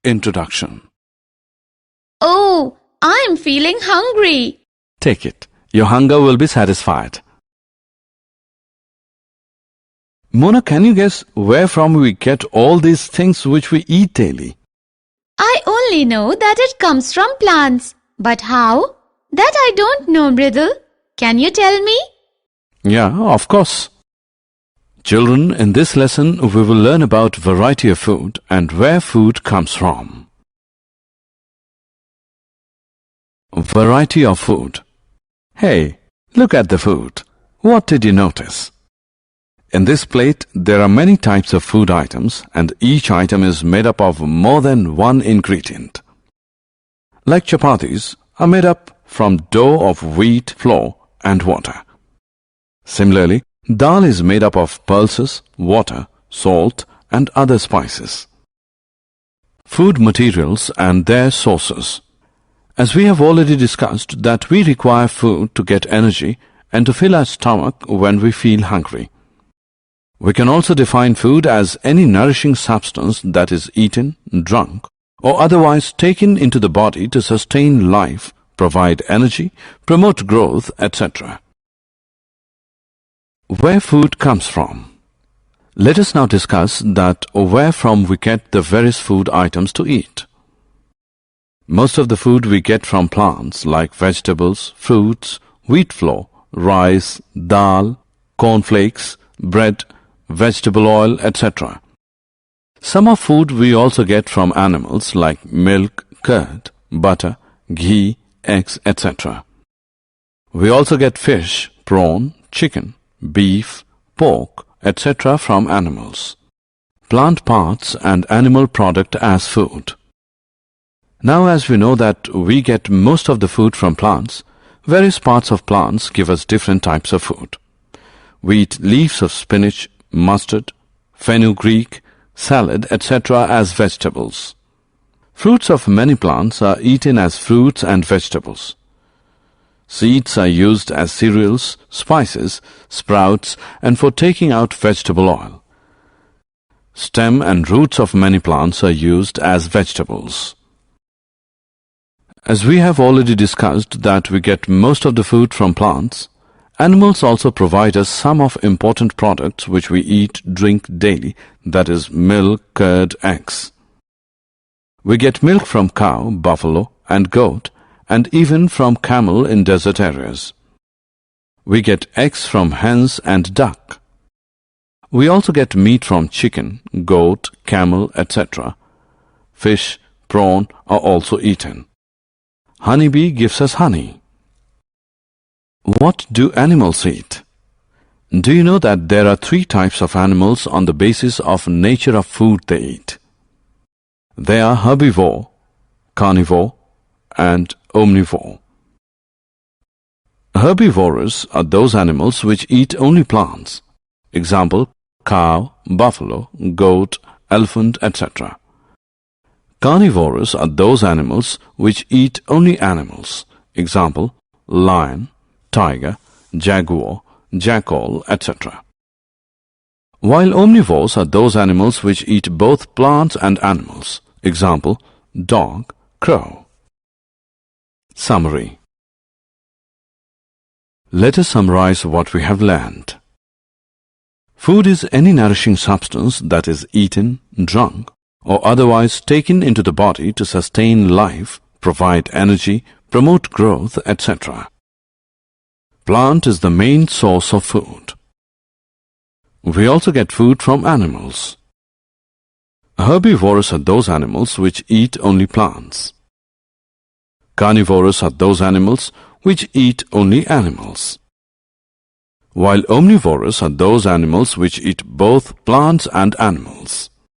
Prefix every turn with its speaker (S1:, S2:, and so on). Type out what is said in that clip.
S1: Introduction.
S2: Oh, I'm feeling hungry.
S1: Take it. Your hunger will be satisfied. Mona, can you guess where from we get all these things which we eat daily?
S2: I only know that it comes from plants. But how? That I don't know, Mridul. Can you tell me?
S1: Yeah, of course. Children, in this lesson we will learn about variety of food and where food comes from. Variety of food. Hey, look at the food. What did you notice? In this plate, there are many types of food items and each item is made up of more than one ingredient. Like chapatis are made up from dough of wheat, flour and water. Similarly, dal is made up of pulses, water, salt and other spices. Food materials and their sources. As we have already discussed that we require food to get energy and to fill our stomach when we feel hungry. We can also define food as any nourishing substance that is eaten, drunk, or otherwise taken into the body to sustain life, provide energy, promote growth, etc. Where food comes from. Let us now discuss that where from we get the various food items to eat. Most of the food we get from plants like vegetables, fruits, wheat flour, rice, dal, cornflakes, bread, vegetable oil, etc. Some of food we also get from animals like milk, curd, butter, ghee, eggs, etc. We also get fish, prawn, chicken, beef, pork, etc. from animals. Plant parts and animal product as food. Now as we know that we get most of the food from plants, various parts of plants give us different types of food. We eat leaves of spinach, mustard, fenugreek, salad, etc. as vegetables. Fruits of many plants are eaten as fruits and vegetables. Seeds are used as cereals, spices, sprouts, and for taking out vegetable oil. Stem and roots of many plants are used as vegetables. As we have already discussed that we get most of the food from plants, animals also provide us some of important products which we eat, drink daily, that is milk, curd, eggs. We get milk from cow, buffalo, and goat, and even from camel in desert areas. We get eggs from hens and duck. We also get meat from chicken, goat, camel, etc. Fish, prawn are also eaten. Honeybee gives us honey. What do animals eat? Do you know that there are 3 types of animals on the basis of nature of food they eat? They are herbivore, carnivore, and omnivore. Herbivorous are those animals which eat only plants. Example, cow, buffalo, goat, elephant, etc. Carnivorous are those animals which eat only animals. Example, lion, tiger, jaguar, jackal, etc. While omnivores are those animals which eat both plants and animals. Example, dog, crow. Summary. Let us summarize what we have learned. Food is any nourishing substance that is eaten, drunk, or otherwise taken into the body to sustain life, provide energy, promote growth, etc. Plant is the main source of food. We also get food from animals. Herbivorous are those animals which eat only plants. Carnivorous are those animals which eat only animals. While omnivorous are those animals which eat both plants and animals.